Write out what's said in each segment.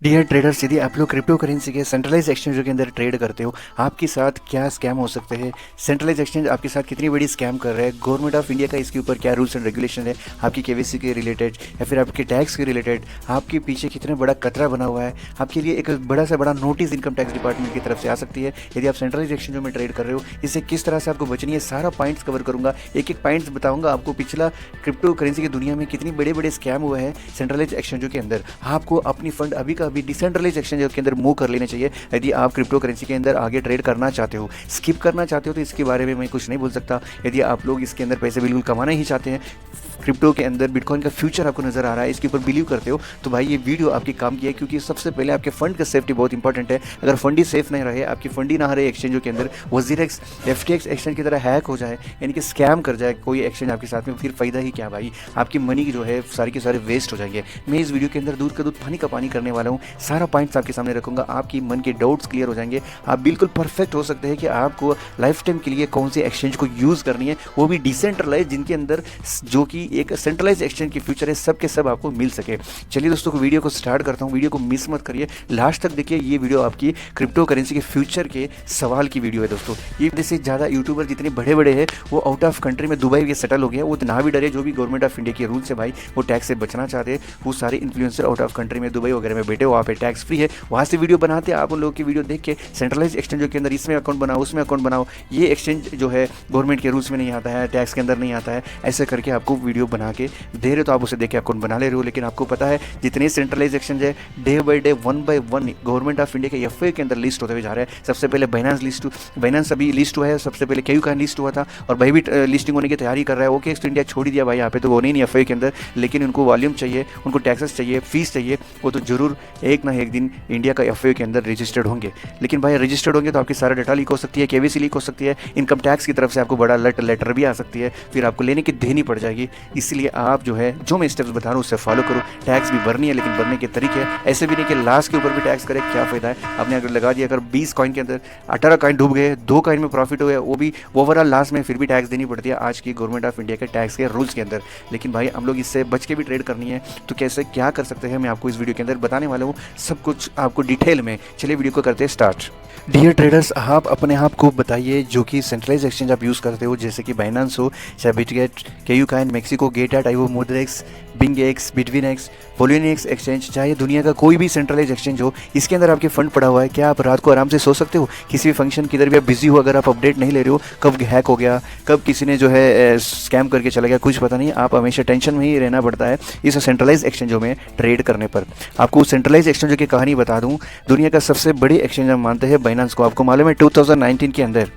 Dear traders, यदि आप लोग क्रिप्टो करेंसी के सेंट्रलाइज एक्सचेंजों के अंदर ट्रेड करते हो, आपके साथ क्या स्कैम हो सकते हैं। सेंट्रलाइज एक्सचेंज आपके साथ कितनी बड़ी स्कैम कर रहा है, गवर्नमेंट ऑफ इंडिया का इसके ऊपर क्या रूल्स एंड रेगुलेशन है, आपकी केवाईसी के रिलेटेड या फिर आपके टैक्स के रिलेटेड, आपके पीछे कितना बड़ा खतरा बना हुआ है। आपके लिए एक बड़ा से बड़ा नोटिस इनकम टैक्स डिपार्टमेंट की तरफ से आ सकती है यदि आप सेंट्रलाइज एक्सचेंजों में ट्रेड कर रहे हो। इससे किस तरह से आपको बचनी है, सारा पॉइंट्स कवर करूंगा, एक एक पॉइंट्स बताऊंगा आपको। पिछला क्रिप्टो करेंसी की दुनिया में कितनी बड़े बड़े स्कैम हुए हैं सेंट्रलाइज एक्सचेंजों के अंदर। आपको अपनी फंड अभी का अभी डिसेंट्रलाइज एक्सचेंज के अंदर मूव कर लेने चाहिए यदि आप क्रिप्टो करेंसी के अंदर आगे ट्रेड करना चाहते हो। स्किप करना चाहते हो तो इसके बारे में मैं कुछ नहीं बोल सकता। यदि आप लोग इसके अंदर पैसे बिल्कुल कमाना ही चाहते हैं, क्रिप्टो के अंदर बिटकॉइन का फ्यूचर आपको नजर आ रहा है, इसके ऊपर बिलीव करते हो, तो भाई ये वीडियो आपके काम की है। क्योंकि सबसे पहले आपके फंड का सेफ्टी बहुत इंपॉर्टेंट है। अगर फंड ही सेफ नहीं रहे, आपकी फंड ही ना रहे एक्सचेंजों के अंदर, वजीरेक्स एफटीएक्स एक्सचेंज की तरह हैक हो जाए, यानी कि स्कैम कर जाए कोई एक्सचेंज आपके साथ में, फिर फायदा ही क्या भाई। आपकी मनी जो है सारी के सारे वेस्ट हो जाएंगे। मैं इस वीडियो के अंदर दूध का दूध पानी का पानी करने वाला हूँ। सारा पॉइंट्स आपके सामने रखूंगा, आपकी मन के डाउट्स क्लियर हो जाएंगे। आप बिल्कुल परफेक्ट हो सकते हैं कि आपको लाइफ टाइम के लिए कौन सी एक्सचेंज को यूज़ करनी है, वो भी डिसेंट्रलाइज, जिनके अंदर जो कि एक सेंट्रलाइज एक्सचेंज की फ्यूचर है, सब के सब आपको मिल सके। चलिए दोस्तों, को वीडियो को स्टार्ट करता हूँ। वीडियो को मिस मत करिए, लास्ट तक देखिए। ये वीडियो आपकी क्रिप्टो करेंसी के फ्यूचर के सवाल की वीडियो है दोस्तों। ये जैसे ज़्यादा यूट्यूबर जितने बड़े बड़े हैं वो आउट ऑफ कंट्री में दुबई के सेटल हो गए हैं। वो ना भी डरे, जो भी गवर्नमेंट ऑफ इंडिया के रूल्स है भाई, वो टैक्स से बचना चाहते हैं। वो सारे इन्फ्लुएंसर आउट ऑफ कंट्री में दुबई वगैरह में बैठे हो, वहाँ पे टैक्स फ्री है, वहाँ से वीडियो बनाते हैं। आप उन लोगों की वीडियो देख के सेंट्रलाइज एक्सचेंजों के अंदर इसमें अकाउंट बनाओ, उसमें अकाउंट बनाओ, ये एक्सचेंज जो है गवर्नमेंट के रूल्स में नहीं आता है, टैक्स के अंदर नहीं आता है, ऐसे करके आपको वीडियो बना के दे रहे, तो आप उसे देख के अकाउंट बना ले रहे हो। लेकिन आपको पता है जितने सेंट्रलाइज एक्सचेंज है, day by day, one by one government of India के एफए के अंदर लिस्ट होते हुए जा रहे हैं। सबसे पहले बाइनेंस अभी लिस्ट हुआ है, सबसे पहले क्यू का लिस्ट हुआ था, और बाइबिट लिस्टिंग होने की तैयारी कर रहा है। ओके, तो इंडिया छोड़ दिया भाई, यहाँ पे तो वो नहीं एफए के अंदर, लेकिन उनको वॉल्यूम चाहिए, उनको टैक्सेस चाहिए, फीस चाहिए, वो तो जरूर एक ना एक दिन इंडिया का एफए के अंदर रजिस्टर्ड होंगे। लेकिन भाई रजिस्टर्ड होंगे तो आपकी सारा डाटा लीक हो सकती है, केवीसी लीक हो सकती है, इनकम टैक्स की तरफ से आपको बड़ा लेटर भी आ सकती है, फिर आपको लेने की देनी पड़ जाएगी। इसलिए आप जो है, जो मैं स्टेप्स बता रहा हूँ उससे फॉलो करो। टैक्स भी भरनी है, लेकिन भरने के तरीके हैं, ऐसे भी नहीं कि लास्ट के ऊपर भी टैक्स करे, क्या फायदा है। आपने अगर लगा दिया, अगर 20 कॉइन के अंदर 18 कॉइन डूब गए, 2 कॉइन में प्रॉफिट हो गया, वो भी ओवरऑल लास्ट में फिर भी टैक्स देनी पड़ती है आज की गवर्नमेंट ऑफ इंडिया के टैक्स के रूल्स के अंदर। लेकिन भाई हम लोग इससे बच के भी ट्रेड करनी है, तो कैसे क्या कर सकते हैं मैं आपको इस वीडियो के अंदर बताने वाला हूँ, सब कुछ आपको डिटेल में। चलिए वीडियो को करते हैं स्टार्ट। डियर ट्रेडर्स, आप अपने आप को बताइए जो कि सेंट्रलाइज एक्सचेंज आप यूज़ करते हो, जैसे कि बाइनेंस हो, चाहे बिटगेट, केयूकाइन, मैक्सिको, गेटएट, आईओ, मुद्रेक्स, बिंगएक्स, बिटवीनेक्स, वोलियनिक्स एक्सचेंज, चाहे दुनिया का कोई भी सेंट्रलाइज एक्सचेंज हो, इसके अंदर आपके फंड पड़ा हुआ है। क्या आप रात को आराम से सो सकते हो? किसी भी फंक्शन किधर भी आप बिजी हो, अगर आप अपडेट नहीं ले रहे हो, कब हैक हो गया, कब किसी ने जो है स्कैम करके चला गया, कुछ पता नहीं। आप हमेशा टेंशन में ही रहना पड़ता है इस सेंट्रलाइज एक्सचेंजों में ट्रेड करने पर। आपको सेंट्रलाइज एक्सचेंजों की कहानी बता दूं, दुनिया का सबसे बड़ी एक्सचेंज हम मानते हैं बाइनेंस को। आपको मालूम है 2019 के अंदर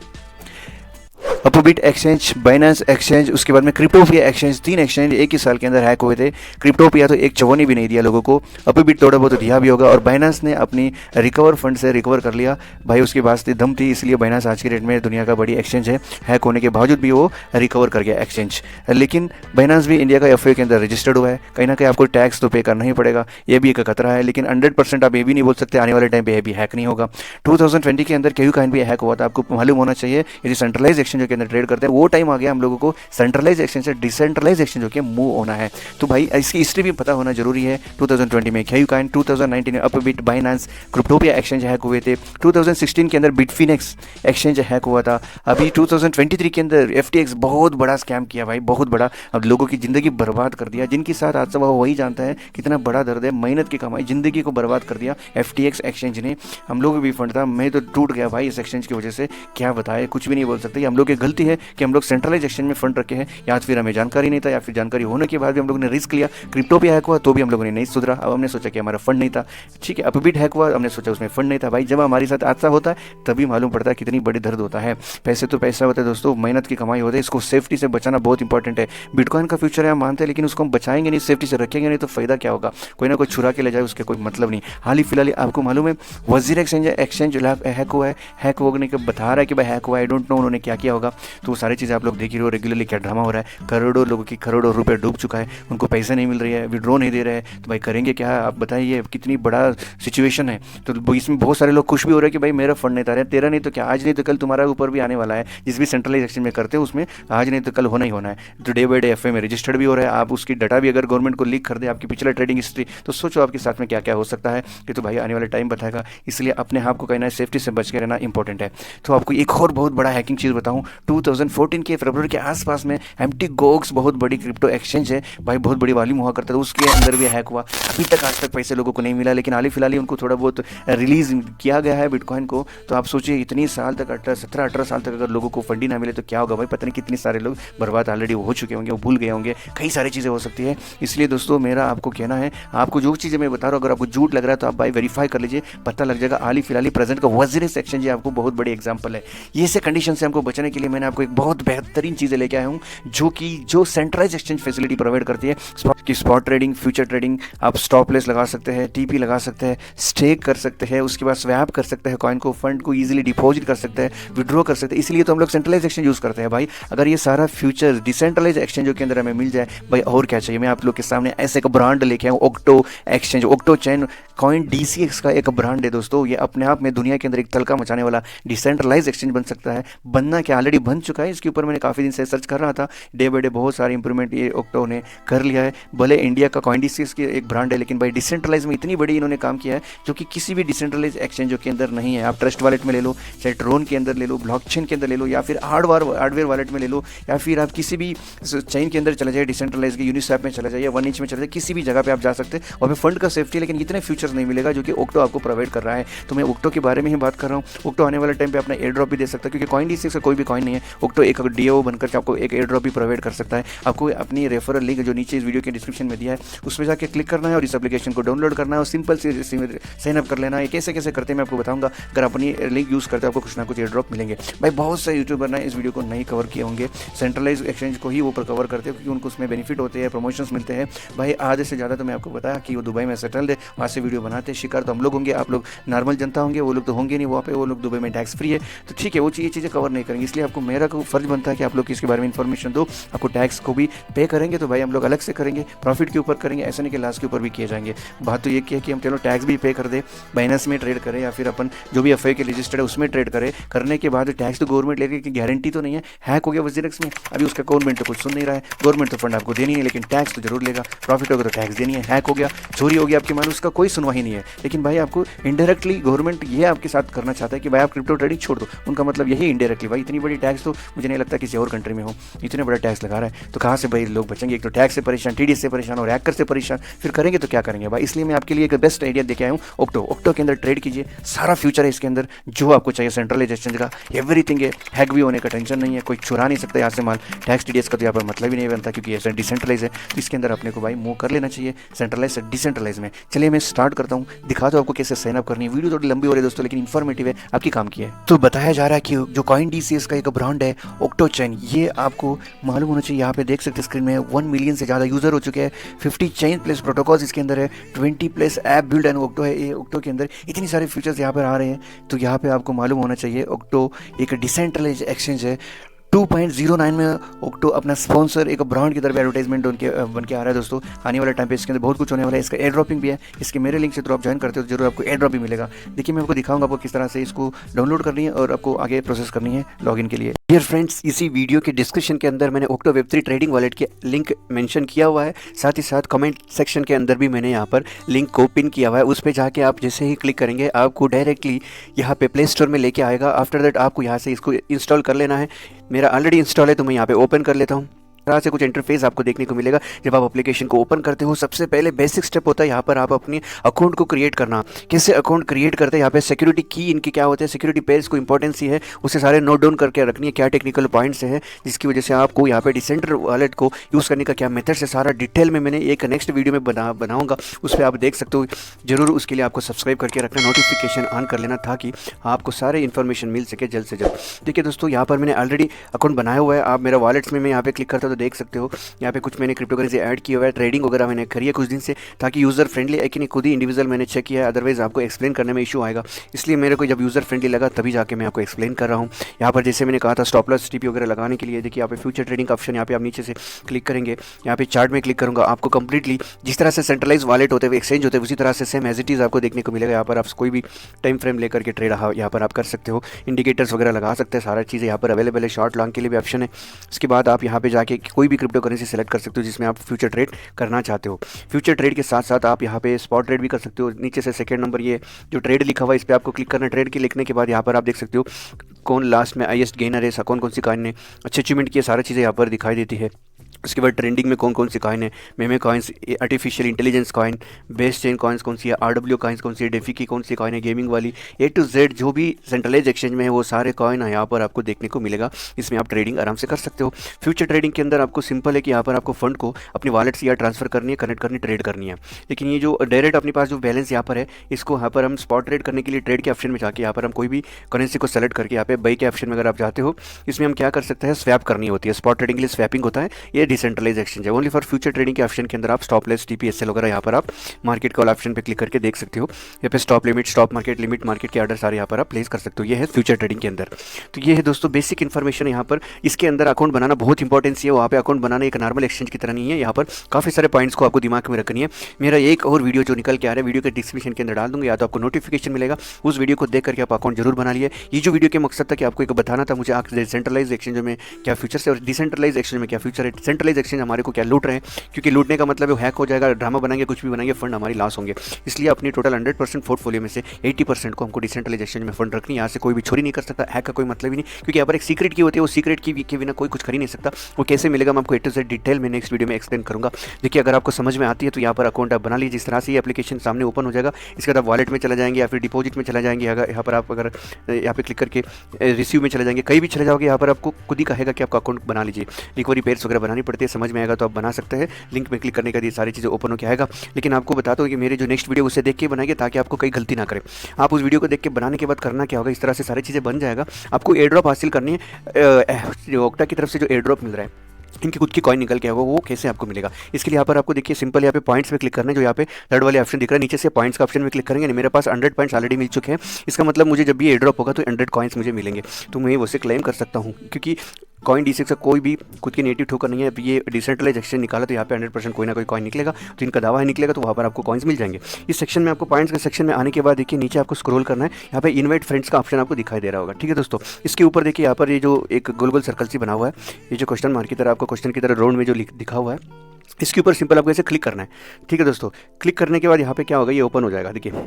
अपोबिट एक्सचेंज, बाइनेंस एक्सचेंज, उसके बाद में क्रिप्टोपिया एक्सचेंज, 3 एक्सचेंज एक ही साल के अंदर हैक हुए थे। क्रिप्टोपिया तो एक चवन्नी भी नहीं दिया लोगों को, अपोबिट थोड़ा बहुत दिया भी होगा, और बाइनेंस ने अपनी रिकवर फंड से रिकवर कर लिया भाई। उसके पास दम थी, इसलिए बाइनेंस आज की डेट में दुनिया का बड़ी एक्सचेंज है। हैक होने के बावजूद भी वो रिकवर कर गया एक्सचेंज। लेकिन बाइनेंस भी इंडिया का एफए के अंदर रजिस्टर्ड हुआ है, कहीं ना कहीं आपको टैक्स तो पे करना ही पड़ेगा, ये भी एक खतरा है। लेकिन 100% आप ये भी नहीं बोल सकते आने वाले टाइम पे ये भी हैक नहीं होगा। 2020 के अंदर केयूकाइन भी हैक हुआ था, आपको मालूम होना चाहिए। यदि सेंट्रलाइज एक्सचेंज के अंदर ट्रेड करते हैं, वो टाइम आ गया हम लोगों को सेंट्रलाइज एक्सचेंज से डिसेंट्रलाइज एक्सचेंज होकर मूव होना है। तो भाई इसकी हिस्ट्री भी पता होना जरूरी है। 2020 में केयूकाइन, 2019 में अपबिट, बाइनेंस, क्रिप्टोपिया एक्सचेंज हैक हुए थे। 2016 के अंदर बिटफिनेक्स एक्सचेंज हैक हुआ था। अभी 2023 के अंदर एफटीएक्स बहुत बड़ा स्कैम किया भाई, बहुत बड़ा। अब लोगों की जिंदगी बर्बाद कर दिया, जिनके साथ आज वो वही जानता है कितना बड़ा दर्द है। मेहनत की कमाई, जिंदगी को बर्बाद कर दिया एफटीएक्स एक्सचेंज ने। हम लोग भी फंड था, मैं तो टूट गया भाई इस एक्सचेंज की वजह से। क्या बताए, कुछ भी नहीं बोल सकते। हम लोग की गलती है कि हम लोग सेंट्रलाइज एक्सचेंज में फंड रखे हैं, या फिर हमें जानकारी नहीं था, या फिर जानकारी होने के बाद भी हम लोगों ने रिस्क लिया। क्रिप्टो भी हैक हुआ तो भी हम लोगों ने नहीं सुधरा। अब हमने सोचा कि हमारा फंड नहीं था, ठीक है। अपबिट हैक हुआ, हमने सोचा उसमें फंड नहीं था। भाई जब हमारे साथ हादसा होता है तभी मालूम पड़ता है कितनी बड़ी दर्द होता है। पैसे तो पैसा होता है दोस्तों, मेहनत की कमाई होती है, इसको सेफ्टी से बचाना बहुत इंपॉर्टेंट है। बिटकॉइन का फ्यूचर है हम मानते हैं, लेकिन उसको हम बचाएंगे नहीं, सेफ्टी से रखेंगे नहीं, तो फायदा क्या होगा। कोई ना कोई छुरा के ले जाए, उसके कोई मतलब नहीं। हाल ही फिलहाल आपको मालूम है वजीर एक्सचेंज हैक हुआ है। हैक होने के बता रहा है कि भाई हैक हुआ है, आई डोंट नो उन्होंने क्या किया होगा। होगा। तो वो सारी चीज़ें आप लोग देख ही रहे हो, रेगुलरली क्या ड्रामा हो रहा है, करोड़ों लोगों की करोड़ों रुपए डूब चुका है, उनको पैसे नहीं मिल रही है, विड्रॉ नहीं दे रहे हैं, तो भाई करेंगे क्या? आप बताइए कितनी बड़ा सिचुएशन है। तो इसमें बहुत सारे लोग खुश भी हो रहे हैं कि भाई मेरा फंड नहीं था रहा, तेरा नहीं तो क्या, आज नहीं तो कल तुम्हारा ऊपर भी आने वाला है। जिस भी सेंट्रलाइज एक्सचेंज में करते हैं उसमें आज नहीं तो कल होना ही होना है। तो डे बाई डे एफए में रजिस्टर्ड भी हो रहा है, आप उसकी डाटा भी अगर गवर्नमेंट को लीक कर दे, आपकी पिछला ट्रेडिंग हिस्ट्री, तो सोचो आपके साथ में क्या क्या हो सकता है। ये तो भाई आने वाला टाइम बताएगा, इसलिए अपने आप को कहना है सेफ्टी से बच के रहना इंपॉर्टेंट है। तो आपको एक और बहुत बड़ा हैकिंग चीज़ बताऊँ, 2014 के फरवरी के आसपास में एम्प्टी गोक्स बहुत बड़ी क्रिप्टो एक्सचेंज है भाई, बहुत बड़ी वॉल्यूम हुआ करता था, उसके अंदर भी हैक हुआ। अभी तक आज तक पैसे लोगों को नहीं मिला, लेकिन हाल ही फिलहाल ही उनको थोड़ा बहुत रिलीज किया गया है बिटकॉइन को। तो आप सोचिए इतनी साल तक 17-18 साल तक अगर लोगों को फंड ही ना मिले तो क्या होगा भाई, पता नहीं कितने सारे लोग बर्बाद ऑलरेडी हो चुके होंगे, वो भूल गए होंगे, कई सारी चीज़ें हो सकती है। इसलिए दोस्तों मेरा आपको कहना है, आपको जो चीज़ें मैं बता रहा हूँ अगर आपको झूठ लग रहा है तो आप भाई वेरीफाई कर लीजिए, पता लग जाएगा। हाल ही फिलहाल ही प्रेजेंट का वजीरिस एक्सचेंज आपको बहुत बड़ी एग्जाम्पल है। ये से कंडीशन से हमको बचने के लिए मैंने आपको एक बहुत बेहतरीन चीज़ें लेके आया हूँ, जो सेंट्रलाइज एक्सचेंज फैसिलिटी प्रोवाइड करती है कि स्पॉट ट्रेडिंग, फ्यूचर ट्रेडिंग, आप स्टॉप लेस लगा सकते हैं, टीपी लगा सकते हैं, स्टेक कर सकते हैं, उसके बाद स्वैप कर सकते हैं कॉइन को, फंड को इजीली डिपॉजिट कर सकते हैं, विड्रॉ कर सकते हैं। इसलिए तो हम लोग सेंट्रलाइज एक्सचेंज यूज़ करते हैं भाई। अगर ये सारा फ्यूचर डिसेंट्रलाइज एक्सचेंजों के अंदर हमें मिल जाए भाई, और क्या चाहिए। मैं आप लोग के सामने ऐसे एक ब्रांड लेके आऊँ, ओक्टो एक्सचेंज, ओक्टो चैन कॉइन DCX का एक ब्रांड है दोस्तों। ये अपने आप में दुनिया के अंदर एक तलका मचाने वाला डिसेंट्रलाइज एक्सचेंज बन सकता है, बनना क्या ऑलरेडी बन चुका है। इसके ऊपर मैंने काफ़ी दिन से सर्च कर रहा था, डे बाई डे बहुत सारे इंप्रूवमेंट ये ओक्टो ने कर लिया है। भले इंडिया का कॉइन DCX की एक ब्रांड है, लेकिन भाई डिसेंट्रलाइज में इतनी बड़ी इन्होंने काम किया है जो कि किसी भी डिसेंट्रलाइज एक्सचेंजों के अंदर नहीं है। आप ट्रस्ट वॉलेट में ले लो, चाहे ट्रोन के अंदर ले लो, ब्लॉकचेन के अंदर ले लो, या फिर हार्डवेयर वॉलेट में ले लो, या फिर आप किसी भी चेन के अंदर चले जाइए, डिसेंट्रलाइज के यूनिस्वैप में चले जाइए, 1inch में चले जाइए, किसी भी जगह पे आप जा सकते हैं और फंड का सेफ्टी, लेकिन इतने फीचर्स नहीं मिलेगा जो कि ओक्टो आपको प्रोवाइड कर रहा है। तो मैं ओक्टो के बारे में ही बात कर रहा हूँ। ओक्टो आने वाले टाइम पे अपना एयर ड्रॉप भी दे सकता है, क्योंकि कॉइन DCX का कोई भी कॉइन नहीं है, ओक्टो एक DAO बनकर आपको एक एयर ड्रॉप भी प्रोवाइड कर सकता है। आपको अपनी रेफरल लिंक जो नीचे इस वीडियो के डिस्क्रिप्शन में दिया है उस पर जाकर क्लिक करना है और इस एप्लीकेशन को डाउनलोड करना है और सिंपल से साइन अप कर लेना है। कैसे कैसे करते हैं मैं आपको बताऊंगा। अगर अपनी लिंक यूज़ करते हैं आपको कुछ ना कुछ एयर ड्रॉप मिलेंगे। भाई बहुत से यूट्यूबर ने इस वीडियो को नहीं कवर किए होंगे, सेंट्रलाइज एक्सचेंज को ही वो कवर करते हैं, क्योंकि उनको उसमें बेनिफिट होते हैं, प्रमोशंस मिलते हैं। भाई आधे से ज़्यादा तो मैं आपको बताया कि वो दुबई में सेटल्ड है, वहाँ से वीडियो बनाते हैं। शिकार तो हम लोग होंगे, आप लोग नॉर्मल जनता होंगे, वो लोग तो होंगे नहीं वहाँ पे, वो लोग दुबई में टैक्स फ्री है। तो ठीक है, वो ये चीज़ें कवर नहीं करेंगे, इसलिए आपको मेरा को फर्ज बनता है कि आप लोग इसके बारे में इन्फॉर्मेशन दो। आपको टैक्स को भी पे करेंगे तो भाई हम लोग अलग से करेंगे, प्रॉफिट के ऊपर करेंगे, ऐसा नहीं कि लॉस के ऊपर भी किए जाएंगे। बात तो ये की है कि हम चलो टैक्स भी पे कर दे, बाइनेंस में ट्रेड करें या फिर अपन जो भी एफआई के रजिस्टर्ड है उसमें ट्रेड करें। करने के बाद टैक्स तो गवर्नमेंट लेगी कि गारंटी तो नहीं है। हैक हो गया वजीरेक्स में, अभी उसका गवर्नमेंट तो कुछ सुन नहीं रहा है। गवर्नमेंट तो फंड आपको देनी है, लेकिन टैक्स तो जरूर लेगा। प्रॉफिट होगा तो टैक्स देनी है। हैक हो गया, चोरी हो गया आपकी मान, उसका कोई सुनवाई नहीं है। लेकिन भाई आपको इनडायरेक्टली गवर्नमेंट ये आपके साथ करना चाहता है कि भाई आप क्रिप्टो ट्रेडिंग छोड़ दो। उनका मतलब यही इनडायरेक्टली। भाई इतनी बड़ी टैक्स तो मुझे नहीं लगता किसी और कंट्री में हो, इतने बड़ा टैक्स लगा रहा है, तो कहाँ से भाई लोग बचेंगे। एक तो टैक्स से परेशान, TDS से परेशान और हैकर से परेशान, फिर करेंगे तो क्या करेंगे भाई। इसलिए मैं आपके लिए एक बेस्ट आइडिया देके आया हूँ, ओक्टो के अंदर ट्रेड कीजिए। सारा फ्यूचर है इसके अंदर जो आपको चाहिए सेंट्रलाइज एक्सचेंज का, एवरीथिंग है। हैक भी होने का टेंशन नहीं है, कोई चुरा नहीं सकता यहाँ से माल। टैक्स TDS का तो यहाँ पर मतलब ही नहीं बनता, क्योंकि ये डिसेंट्रलाइज है। तो इसके अंदर अपने को भाई मूव कर लेना चाहिए सेंट्रलाइज से डिसेंट्रलाइज में। चलिए मैं स्टार्ट करता हूँ, दिखा दो आपको कैसे साइन अप करनी है। वीडियो थोड़ी लंबी हो रही है दोस्तों, लेकिन इन्फॉर्मेटिव है, आपकी काम की है। तो बताया जा रहा है कि जो कॉइन DCX का एक ब्रांड है ओक्टो चेन, ये आपको मालूम होना चाहिए। यहाँ पे देख सकते हैं स्क्रीन में 1 मिलियन से ज़्यादा यूजर हो चुके हैं, 50 चेन प्लस प्रोटोकॉल्स इसके अंदर है, 20 प्लस ऐप बिल्ड एंड ओक्टो है। ये ओक्टो के अंदर इतनी सारे फीचर्स यहाँ पर आ रहे हैं, तो यहाँ पे आपको मालूम होना चाहिए ओक्टो एक डिसेंट्रलाइज एक्सचेंज है। 2.09 में ओक्टो अपना स्पॉन्सर एक ब्रांड की तरफ एडवर्टाइजमेंट बन के आ रहा है दोस्तों। आने वाले टाइम पे इसके अंदर बहुत कुछ होने वाला है। इसका एयर ड्रॉपिंग भी है, इसके मेरे लिंक से तो आप ज्वाइन करते हो तो जरूर आपको एयर ड्रॉप भी मिलेगा। देखिए मैं आपको दिखाऊंगा आपको किस तरह से इसको डाउनलोड करनी है और आपको आगे प्रोसेस करनी है लॉगिन के लिए। डियर फ्रेंड्स, इसी वीडियो के डिस्क्रिप्शन के अंदर मैंने ओक्टो Web3 ट्रेडिंग वॉलेट के लिंक मेंशन किया हुआ है, साथ ही साथ कमेंट सेक्शन के अंदर भी मैंने यहाँ पर लिंक को पिन किया हुआ है। उस पर जाके आप जैसे ही क्लिक करेंगे आपको डायरेक्टली यहाँ पे प्ले स्टोर में लेके आएगा। आफ्टर दैट आपको यहाँ से इसको इंस्टॉल कर लेना है। मेरा ऑलरेडी इंस्टॉल है तो मैं यहाँ पे ओपन कर लेता हूँ। तरह से कुछ इंटरफेस आपको देखने को मिलेगा जब आप एप्लीकेशन को ओपन करते हो। सबसे पहले बेसिक स्टेप होता है यहाँ पर आप अपने अकाउंट को क्रिएट करना। कैसे अकाउंट क्रिएट करते हैं, यहाँ पे सिक्योरिटी की इनकी क्या होते हैं, सिक्योरिटी पेयर्स को इंपॉर्टेंस ही है, उसे सारे नोट डाउन करके रखनी है। क्या टेक्निकल पॉइंट्स है जिसकी वजह से आपको यहाँ पे डिसेंट्रल वॉलेट को यूज़ करने का क्या मेथड से सारा डिटेल में मैंने एक नेक्स्ट वीडियो में बनाऊंगा, उस पर आप देख सकते हो। जरूर उसके लिए आपको सब्सक्राइब करके रखना, नोटिफिकेशन ऑन कर लेना ताकि आपको सारे इन्फॉर्मेशन मिल सके जल्द से जल्द। देखिए दोस्तों, यहाँ पर मैंने ऑलरेडी अकाउंट बनाया हुआ है। आप मेरा वॉलेट्स में मैं यहाँ पे क्लिक करता हूँ तो देख सकते हो यहाँ पे कुछ मैंने क्रिप्टो करेंसी ऐड किया हुआ है, ट्रेडिंग वगैरह मैंने करी है कुछ दिन से, ताकि यूज़र फ्रेंडली है कि नहीं खुद ही इंडिविजुअल मैंने चेक किया है, अदरवाइज़ आपको एक्सप्लेन करने में इशू आएगा। इसलिए मेरे को जब यूज़र फ्रेंडली लगा तभी जाके मैं आपको एक्सप्लेन कर रहा हूँ। यहाँ पर जैसे मैंने कहा था स्टॉप लॉस टीपी वगैरह लगाने के लिए, देखिए यहाँ पे फ्यूचर ट्रेडिंग का ऑप्शन यहाँ पे आप नीचे से क्लिक करेंगे, यहाँ पे चार्ट में क्लिक करूँगा, आपको कंप्लीटली जिस तरह से सेंट्रलाइज वॉलेट होते हुए एक्सचेंज होते हैं उसी तरह से सेम एज इट इज़ आपको देखने को मिलेगा। यहाँ पर आप कोई भी टाइम फ्रेम लेकर के ट्रेड यहाँ पर आप कर सकते हो, इंडिकेटर्स वगैरह लगा सकते हैं, सारा चीज़ें यहाँ पर अवेलेबल है, शॉर्ट लॉन्ग के लिए भी ऑप्शन है। इसके बाद आप यहाँ पे जाके कोई भी क्रिप्टो करेंसी सेलेक्ट कर सकते हो जिसमें आप फ्यूचर ट्रेड करना चाहते हो। फ्यूचर ट्रेड के साथ साथ आप यहाँ पे स्पॉट ट्रेड भी कर सकते हो। नीचे से सेकंड नंबर ये जो ट्रेड लिखा हुआ है इस पर आपको क्लिक करना है। ट्रेड के लिखने के बाद यहाँ पर आप देख सकते हो कौन लास्ट में हाईएस्ट गेनर है, कौन कौन सी कॉइन ने अच्छे अचीवमेंट किए, सारी चीज़ें यहाँ पर दिखाई देती है। उसके बाद ट्रेंडिंग में कौन कौन सी कॉइन है, meme coins, artificial intelligence coin, base chain coins कौन सी है, आरडब्ल्यू कॉइन्स कौन सी है, डेफी की कौन सी कॉइन है, गेमिंग वाली, ए टू जेड जो भी सेंट्रलाइज एक्सचेंज में है वो सारे कॉइन यहाँ पर आपको देखने को मिलेगा। इसमें आप ट्रेडिंग आराम से कर सकते हो। फ्यूचर ट्रेडिंग के अंदर आपको सिंपल है कि यहाँ पर आपको फंड को अपनी वॉलेट से या ट्रांसफर करनी है, कनेक्ट करनी, ट्रेड करनी है। लेकिन ये जो डायरेक्ट अपने पास जो बैलेंस यहाँ पर है इसको यहाँ पर हम स्पॉट ट्रेड करने के लिए ट्रेड के ऑप्शन में जाके यहाँ पर हम कोई भी करेंसी को सेलेक्ट करके यहाँ पे बाई के ऑप्शन में अगर आप जाते हो इसमें हम क्या कर सकते हैं, स्वैप करनी होती है। स्पॉट ट्रेडिंग के लिए स्वैपिंग होता है, ये डिसेंट्रलाइज एक्सचेंज है। ओनली फॉर फ्यूचर ट्रेडिंग के ऑप्शन के अंदर आप स्टॉप लॉस टीपी एसएल वगैरह यहाँ पर आप मार्केट कॉल ऑप्शन पे क्लिक करके देख सकते हो। यहाँ पे stop limit, stop market limit, market के ऑर्डर सारे यहाँ पर आप प्लेस कर सकते हो। ये है फ्यूचर ट्रेडिंग के अंदर। तो ये है दोस्तों बेसिक इन्फॉर्मेशन यहाँ पर। इसके अंदर अकाउंट बनाना बहुत इंपॉर्टेंस है। वहाँ पे अकाउंट बनाना एक नॉर्मल एक्सचेंज की तरह नहीं है, यहाँ पर काफ़ी सारे पॉइंट्स को आपको दिमाग में रखनी है। मेरा एक और वीडियो जो निकल के आ रहा है वीडियो के डिस्क्रिप्शन के अंदर डाल दूंगा, या तो आपको नोटिफिकेशन मिलेगा, उस वीडियो को देख करके आप अकाउंट जरूर बना लिए। ये जो वीडियो के मकसद था कि आपको एक बताना था मुझे सेंट्रलाइज एक्सचेंज में क्या फ्यूचर है और डिसेंट्रलाइज एक्सचेंज में क्या फ्यूचर है। सेंट्रलाइज एक्सचेंज हमारे को क्या लूट रहे हैं, क्योंकि लूटने का मतलब है हैक हो जाएगा, ड्रामा बनाएंगे, कुछ भी बनाएंगे, फंड हमारी लॉस होंगे। इसलिए अपनी टोटल 100% पोर्टफोलियो में से 80% को हमको डिसेंट्रलाइज एक्सचेंज में फंड रखनी है। यहाँ से कोई भी चोरी नहीं कर सकता, हैक का कोई मतलब ही नहीं, क्योंकि यहाँ पर एक सीक्रेट की होती है, वो सीक्रेट की के बिना कोई कुछ कर ही नहीं सकता। वो कैसे मिलेगा मैं आपको ए टू जेड डिटेल में नेक्स्ट वीडियो में एक्सप्लेन करूँगा। देखिए अगर आपको समझ में आती है तो यहाँ पर अकाउंट आप बना लीजिए। जिस तरह से ये एप्लीकेशन सामने ओपन हो जाएगा इसके बाद आप वॉलेट में चला जाएंगे या फिर डिपॉजिट में चला जाएंगे। यहाँ पर आप अगर यहाँ पे क्लिक करके रिसीव में चले जाएंगे, कहीं भी चले जाओगे यहाँ पर आपको खुद ही कहेगा कि आपका अकाउंट बना लीजिए। रिकवरी पेयर्स वगैरह बनानी पड़ती है, समझ में आएगा तो आप बना सकते हैं। लिंक में क्लिक करने के बाद ये सारी चीज़ें ओपन होकर आएगा। लेकिन आपको बताता हूँ कि मेरे जो नेक्स्ट वीडियो उसे देख के बनाएंगे ताकि आपको कहीं गलती ना करें। आप उस वीडियो को देख के बनाने के बाद करना क्या होगा, इस तरह से सारी चीज़ें बन जाएगा। आपको एयर ड्रॉप हासिल करनी है। ओक्टा की तरफ से जो एयर ड्रॉप मिल रहा है, इनकी खुद की कॉइन निकल के आएगा, वो कैसे आपको मिलेगा। इसके लिए यहाँ पर आपको देखिए सिंपल यहाँ पे पॉइंट्स पे क्लिक करना है, जो यहाँ पे थर्ड वाले ऑप्शन दिख रहा है, नीचे से पॉइंट्स का ऑप्शन में क्लिक करेंगे। मेरे पास 100 पॉइंट्स ऑलरेडी मिल चुके हैं। इसका मतलब मुझे जब भी एयर ड्रॉप होगा तो 100 कॉइन्स मुझे मिलेंगे, तो मैं उसे क्लेम कर सकता हूँ। क्योंकि कॉइन डी का कोई भी खुद की नेटिव टोकन नहीं है। ये डिसेंट्रलाइज एक्सचेंज निकाला तो यहाँ पे 100% कोई ना कोई कॉइन निकलेगा, तो इनका दावा है निकलेगा, तो वहाँ पर आपको कॉइन्स मिल जाएंगे। इस सेक्शन में आपको पॉइंट्स के सेक्शन में आने के बाद देखिए नीचे आपको स्क्रॉल करना है, यहाँ पे इनवाइट फ्रेंड्स का ऑप्शन आपको दिखाई दे रहा होगा। ठीक है दोस्तों, इसके ऊपर देखिए यहाँ पर ये जो एक गोल गोल सर्कल सी बना हुआ है, ये जो क्वेश्चन मार्क की तरह आपको क्वेश्चन की तरह राउंड में जो दिखा हुआ है, इसके ऊपर सिंपल आपको ऐसे क्लिक करना है। ठीक है दोस्तों, क्लिक करने के बाद यहाँ पे क्या होगा, ये ओपन हो जाएगा। देखिए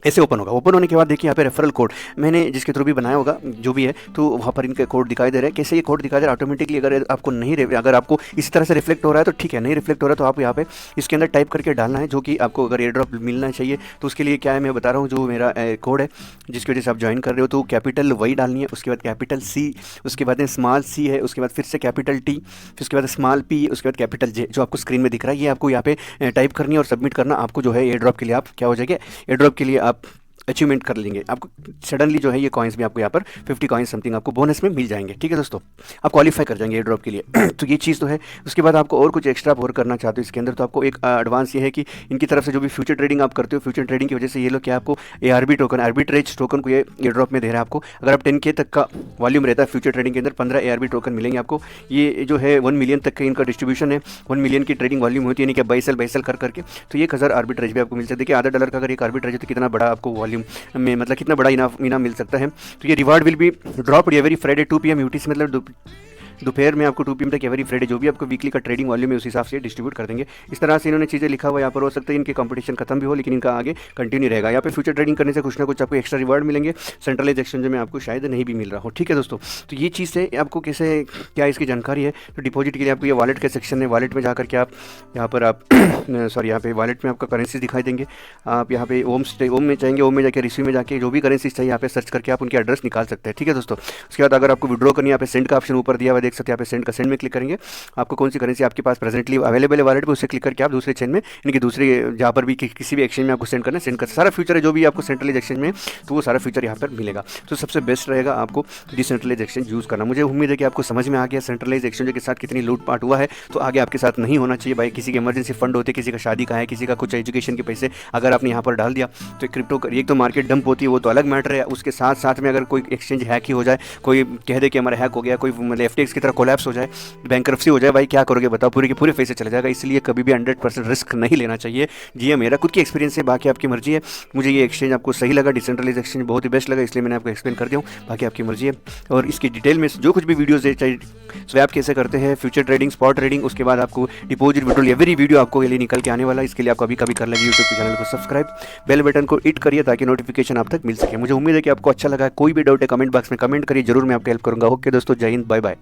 ऐसे ओपन होगा। ओपन होने के बाद देखिए यहाँ पे रेफरल कोड मैंने जिसके थ्रू भी बनाया होगा जो भी है, तो वहाँ पर इनके कोड दिखाई दे रहे हैं। कैसे ये कोड दिखाई दे रहा है ऑटोमेटिकली, अगर आपको नहीं अगर आपको इसी तरह से रिफ्लेक्ट हो रहा है तो ठीक है, नहीं रिफ्लेक्ट हो रहा है तो आप यहाँ पे इसके अंदर टाइप करके डालना है, जो कि आपको अगर एयर ड्रॉप मिलना चाहिए। तो उसके लिए क्या है मैं बता रहा हूँ, जो मेरा कोड है जिसकी वजह से आप ज्वाइन कर रहे हो, तो कैपिटल वही डालनी है, उसके बाद कैपिटल सी, उसके बाद स्मॉल सी है, उसके बाद फिर से कैपिटल टी, फिर उसके बाद स्मॉल पी, उसके बाद कैपिटल जे, जो आपको स्क्रीन में दिख रहा है, ये आपको यहाँ पे टाइप करनी है और सबमिट करना। आपको जो है एयर ड्रॉप के लिए आप क्या हो जाएगा, एयर ड्रॉप के लिए आप अचीवमेंट कर लेंगे। आपको सडनली जो है ये कॉइन्स भी आपको यहाँ पर 50 कॉइन्स समथिंग आपको बोनस में मिल जाएंगे। ठीक है दोस्तों, आप क्वालिफाई कर जाएंगे एयर ड्रॉप के लिए। तो ये चीज़ तो है। उसके बाद आपको और कुछ एक्स्ट्रा और करना चाहते हो इसके अंदर, तो आपको एक एडवांस ये है कि इनकी तरफ से जो भी फ्यूचर ट्रेडिंग आप करते हो, फ्यूचर ट्रेडिंग की वजह से ये लोग क्या आपको ARB टोकन, आर्बिट्रेज टोकन को ये एयर ड्रॉप में दे रहा है आपको। अगर आप 10K तक का वॉल्यूम रहता है फ्यूचर ट्रेडिंग के अंदर, 15 ARB टोकन मिलेंगे आपको। ये जो है 1 मिलियन तक का इनका डिस्ट्रीब्यूशन है, 1 मिलियन की ट्रेडिंग वॉल्यूम होती है, यानी कि बाई सेल कर करके, तो ये 1000 आर्बिट्रेज भी आपको मिल सकता है। देखिए $0.5 का अगर एक आर्बिट्रेज है तो कितना बड़ा आपको वॉल्यूम में, मतलब कितना बड़ा इनाम मिल सकता है। तो ये reward will be drop every Friday 2 PM UTC, मतलब दोपहर में आपको 2 PM तक एवरी फ्राइडे जो भी आपको वीकली का ट्रेडिंग वॉल्यूम है उस हिसाब से डिस्ट्रीब्यूट कर देंगे। इस तरह से इन्होंने चीज़ें लिखा हुआ है यहाँ पर। हो सकता है इनके कंपटीशन खत्म भी हो, लेकिन इनका आगे कंटिन्यू रहेगा। यहाँ पे फ्यूचर ट्रेडिंग करने से कुछ ना कुछ आपको एक्स्ट्रा रिवार्ड मिलेंगे, सेंट्रलाइज एक्सचेंज में आपको शायद नहीं भी मिल रहा हो। ठीक है दोस्तों, तो ये चीज़ है आपको कैसे क्या इसकी जानकारी है। तो डिपॉजिट के लिए आपको ये वॉलेट के सेक्शन है, वॉलेट में जाकर के आप यहाँ पर आप सॉरी यहाँ पे वॉलेट में आपका करेंसी दिखाई देंगे। आप यहाँ पे ओम में चाहेंगे, ओम में जाके रिसीव में जाके जो भी करेंसी चाहिए यहाँ पे सर्च करके आप उनके एड्रेस निकाल सकते हैं। ठीक है दोस्तों, उसके बाद अगर आपको विड्रॉ करनी है, यहाँ पे सेंड का ऑप्शन ऊपर दिया हुआ देख सकते हैं यहाँ पे सेंड का सेंड में क्लिक करेंगे, आपको कौन सी करेंसी आपके पास प्रेजेंटली अवेलेबल है वॉलेट पे, उससे क्लिक करके आप दूसरे चेन में इनकी दूसरे जहाँ पर भी किसी भी एक्सचेंज में आपको सेंड करना है सेंड कर, सारा फ्यूचर है जो भी आपको सेंट्रलाइज एक्सचेंज में, तो वो सारा फ्यूचर यहाँ पर मिलेगा। तो सबसे बेस्ट रहेगा आपको डिसेंट्रलाइज एक्सचेंज यूज़ करना। मुझे उम्मीद है कि आपको समझ में आ गया सेंट्रलाइज एक्सचेंज के साथ कितनी लूटपाट हुआ है, तो आगे आपके साथ नहीं होना चाहिए भाई। किसी के इमरजेंसी फंड होते, किसी का शादी का है, किसी का कुछ एजुकेशन के पैसे अगर आपने यहाँ पर डाल दिया तो क्रिप्टो एक तो मार्केट डंप होती है, वो तो अलग मैटर है। उसके साथ साथ में अगर कोई एक्सचेंज हैक ही हो जाए, कोई कह दे कि हमारा हैक हो गया, कोई मतलब FTX की तरह कोलैप्स हो जाए, बैंकरप्सी हो जाए, भाई क्या करोगे बताओ, पूरे के पूरे पैसे चले जाएगा। इसलिए कभी भी 100% रिस्क नहीं लेना चाहिए। जी हाँ, मेरा खुद की एक्सपीरियंस है, बाकी आपकी मर्जी है। मुझे ये एक्सचेंज आपको सही लगा, डिसेंट्रलाइज एक्सचेंज बहुत ही बेस्ट लगा, इसलिए मैंने आपको एक्सप्लेन कर दिया हूँ। बाकी आपकी मर्जी है। और इसकी डिटेल में जो कुछ भी वीडियोज़ है, चाहे स्वैप कैसे करते हैं, फ्यूचर ट्रेडिंग, स्पॉट ट्रेडिंग, उसके बाद आपको डिपॉजिट विड्रॉल, एवरी वीडियो आपको ये लिए निकल के आने वाला है। इसके लिए आपको अभी कभी कर लगे यूट्यूब चैनल को सब्सक्राइब, बेल बटन को हिट करिए ताकि नोटिफिकेशन आप तक मिल सके। मुझे उम्मीद है कि आपको अच्छा लगा। कोई भी डाउट है कमेंट बॉक्स में कमेंट करिए, जरूर मैं आपकी हेल्प करूँगा। ओके दोस्तों, जय हिंद, बाय बाय।